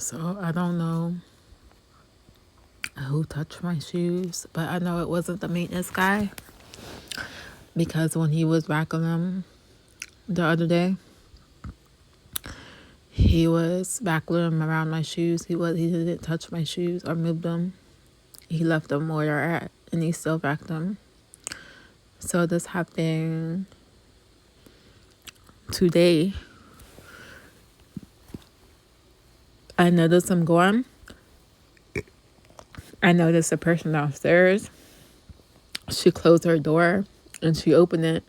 So I don't know who touched my shoes, but I know it wasn't the maintenance guy because when he was vacuuming them the other day, he was vacuuming around my shoes. He didn't touch my shoes or move them. He left them where they're at, and he still vacuumed. So this happened today. I noticed him going. I noticed a person downstairs. She closed her door and she opened it,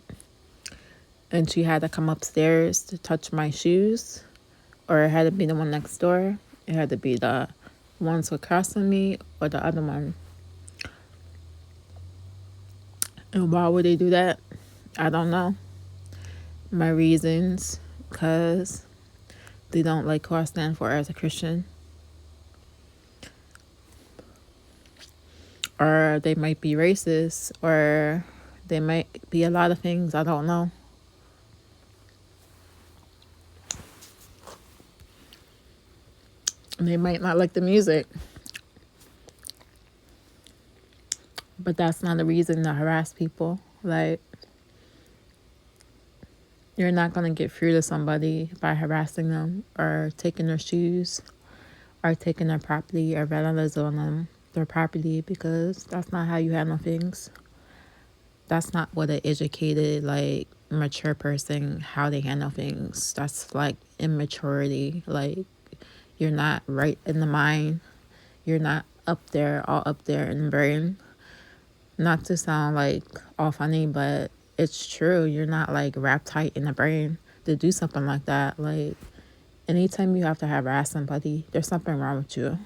and she had to come upstairs to touch my shoes, or it had to be the one next door. It had to be the ones across from me or the other one. And why would they do that? I don't know. My reasons, because they don't like who I stand for as a Christian. Or they might be racist, or they might be a lot of things. I don't know. And they might not like the music. But that's not a reason to harass people. Like, you're not going to get through to somebody by harassing them or taking their shoes or taking their property or vandalism on them, their property, because that's not how you handle things. That's not what an educated, like, mature person, how they handle things. That's like immaturity. Like, you're not right in the mind. You're not all up there in the brain. Not to sound like all funny, but it's true. You're not like wrapped tight in the brain to do something like that. Like, anytime you have to harass somebody, there's something wrong with you.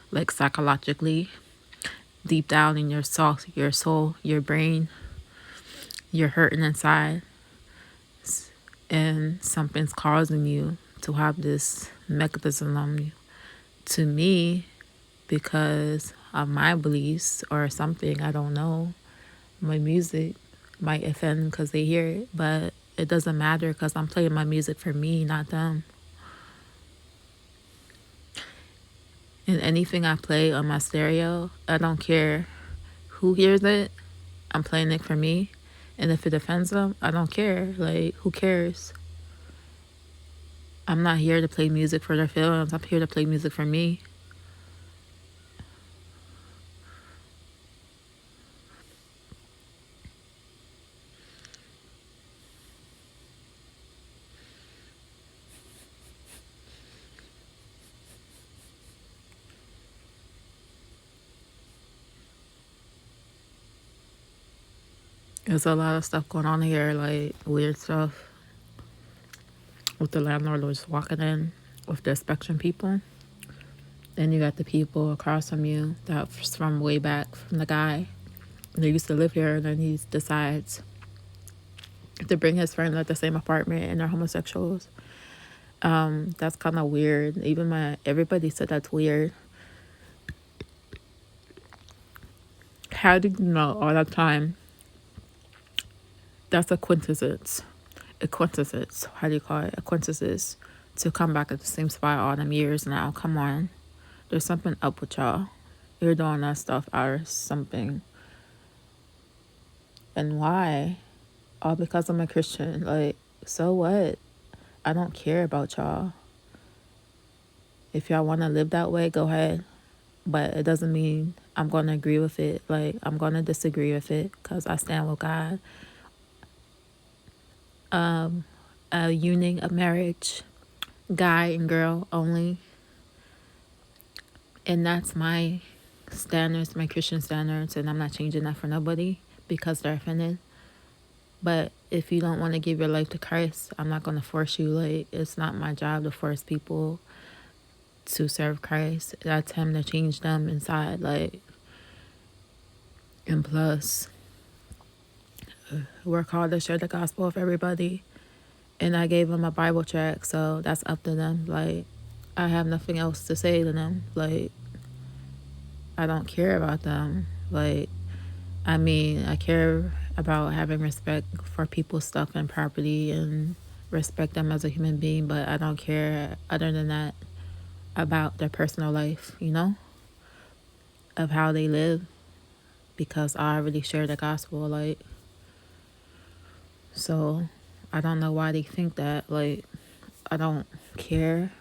Like, psychologically, deep down in your soul, your brain, you're hurting inside, and something's causing you to have this mechanism on you. To me, because of my beliefs or something, I don't know, my music might offend because they hear it, but it doesn't matter because I'm playing my music for me, not them. And anything I play on my stereo, I don't care who hears it. I'm playing it for me. And if it offends them, I don't care. Like, who cares? I'm not here to play music for their feelings. I'm here to play music for me. There's a lot of stuff going on here, like weird stuff with the landlord was walking in with the inspection people. Then you got the people across from you that's from way back from the guy. They used to live here, and then he decides to bring his friends at the same apartment, and they're homosexuals. That's kind of weird. Even everybody said that's weird. How did you know all that time? That's a quintessence. A quintessence. How do you call it? A quintessence to come back at the same spot all them years now. Come on. There's something up with y'all. You're doing that stuff out of something. And why? All because I'm a Christian. Like, so what? I don't care about y'all. If y'all want to live that way, go ahead. But it doesn't mean I'm going to agree with it. Like, I'm going to disagree with it because I stand with God. A union of marriage, guy and girl only. And that's my standards, my Christian standards. And I'm not changing that for nobody because they're offended. But if you don't want to give your life to Christ, I'm not going to force you. Like, it's not my job to force people to serve Christ. That's him to change them inside. Like, and plus, we're called to share the gospel with everybody. And I gave them a Bible tract, so that's up to them. Like, I have nothing else to say to them. Like, I don't care about them. Like, I care about having respect for people's stuff and property and respect them as a human being, but I don't care other than that about their personal life, of how they live, because I already share the gospel. Like, so I don't know why they think that. Like, I don't care.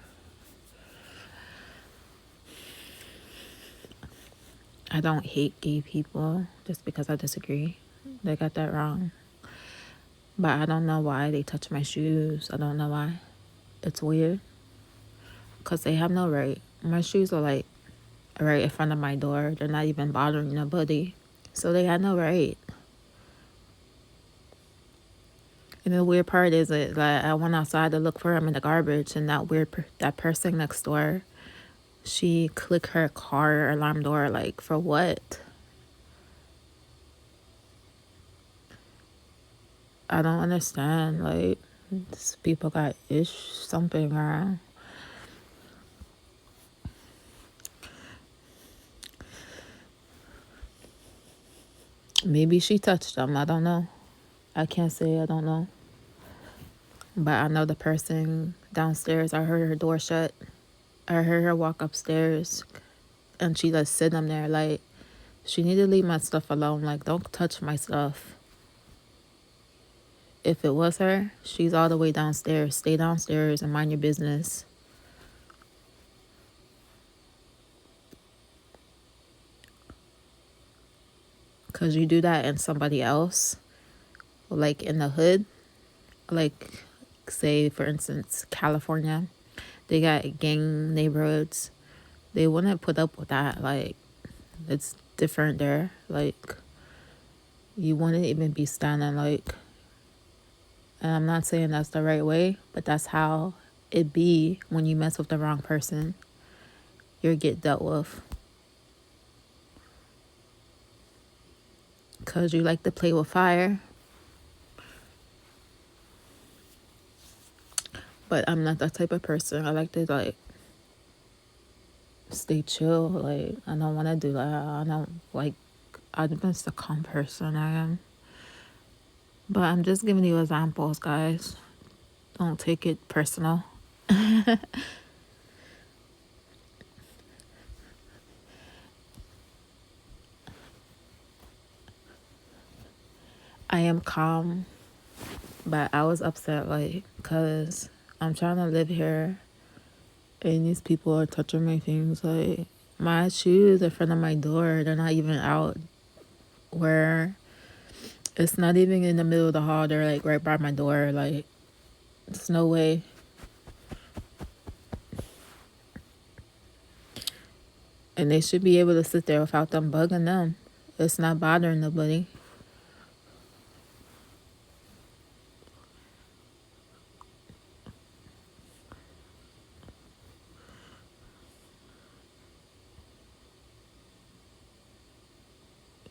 I don't hate gay people just because I disagree. They got that wrong. But I don't know why they touch my shoes. I don't know why. It's weird. Because they have no right. My shoes are like right in front of my door. They're not even bothering nobody. So they had no right. And the weird part is that I went outside to look for them in the garbage, and that person next door, she clicked her car alarm door. Like, for what? I don't understand. Like, these people got something wrong. Maybe she touched them. I don't know. I can't say I don't know. But I know the person downstairs, I heard her door shut. I heard her walk upstairs, and she just sitting there. Like, she need to leave my stuff alone. Like, don't touch my stuff. If it was her, she's all the way downstairs. Stay downstairs and mind your business. Because you do that in somebody else, like in the hood, like, say, for instance, California, they got gang neighborhoods. They wouldn't put up with that. Like, it's different there. Like, you wouldn't even be standing, like, and I'm not saying that's the right way, but that's how it be when you mess with the wrong person. You'll get dealt with. Because you like to play with fire. But I'm not that type of person. I like to, like, stay chill. Like, I don't want to do that. I don't, like, I'm just a calm person. I am. But I'm just giving you examples, guys. Don't take it personal. I am calm, but I was upset, like, because I'm trying to live here, and these people are touching my things. Like, my shoes in front of my door, they're not even out where, it's not even in the middle of the hall. They're, like, right by my door. Like, there's no way. And they should be able to sit there without them bugging them. It's not bothering nobody.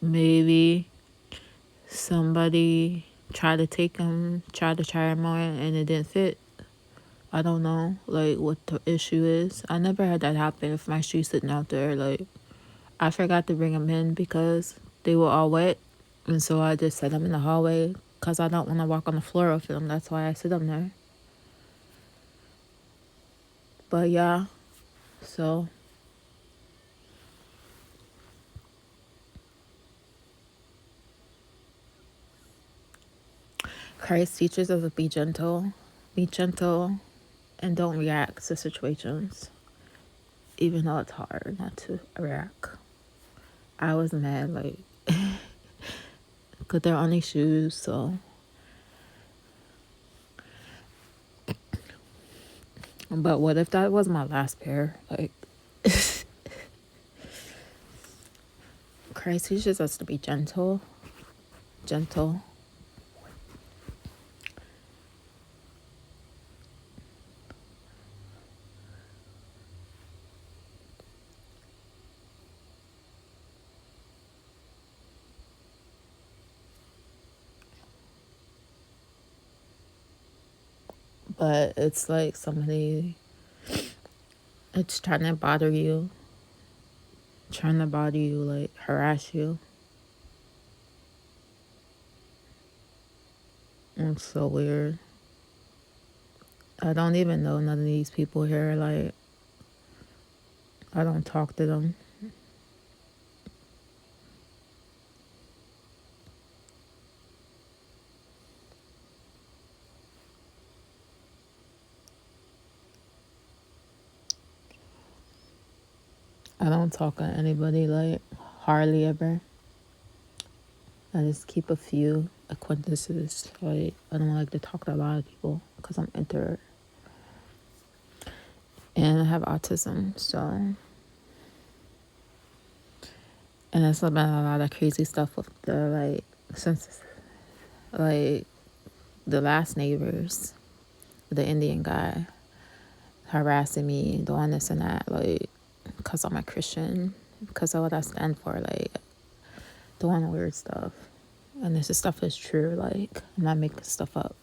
Maybe somebody tried to try them on, and it didn't fit. I don't know, like, what the issue is. I never had that happen if my shoes sitting out there. Like, I forgot to bring them in because they were all wet. And so I just set them in the hallway because I don't want to walk on the floor with them. That's why I sit them there. But yeah, so Christ teaches us to be gentle. Be gentle and don't react to situations. Even though it's hard not to react. I was mad, like, because they're only shoes, so. But what if that was my last pair? Like, Christ teaches us to be gentle. Gentle. But it's like somebody, it's trying to bother you. Like, harass you. It's so weird. I don't even know none of these people here. Like, I don't talk to them. I don't talk to anybody, like, hardly ever. I just keep a few acquaintances. Like, I don't like to talk to a lot of people because I'm introvert. And I have autism, so. And it's been a lot of crazy stuff with the, like, since, like, the last neighbors, the Indian guy harassing me, doing this and that, like, because I'm a Christian, because of what I stand for, like, doing weird stuff. And this stuff is true, like, I'm not making stuff up.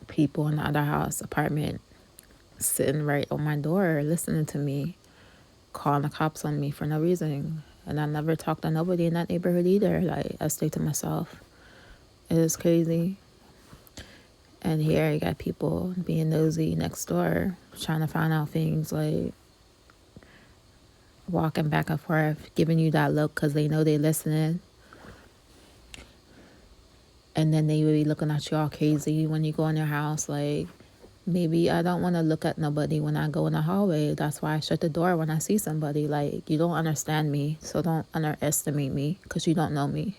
People in the other house, apartment, sitting right on my door, listening to me, calling the cops on me for no reason. And I never talked to nobody in that neighborhood either. Like, I stay to myself. It is crazy. And here you got people being nosy next door, trying to find out things, like walking back and forth, giving you that look because they know they listening. And then they will be looking at you all crazy when you go in their house. Like, maybe I don't want to look at nobody when I go in the hallway. That's why I shut the door when I see somebody. Like, you don't understand me, so don't underestimate me because you don't know me.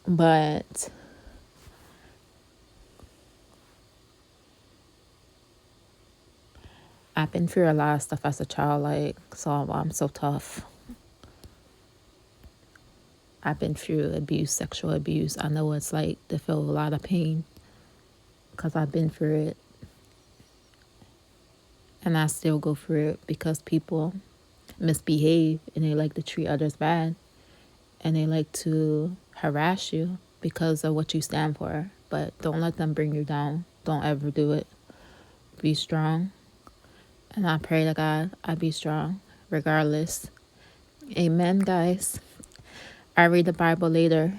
But I've been through a lot of stuff as a child, like, so I'm so tough. I've been through abuse, sexual abuse. I know what it's like to feel a lot of pain because I've been through it. And I still go through it because people misbehave and they like to treat others bad. And they like to harass you because of what you stand for. But don't let them bring you down. Don't ever do it. Be strong. And I pray to God I be strong regardless. Amen, guys. I read the Bible later.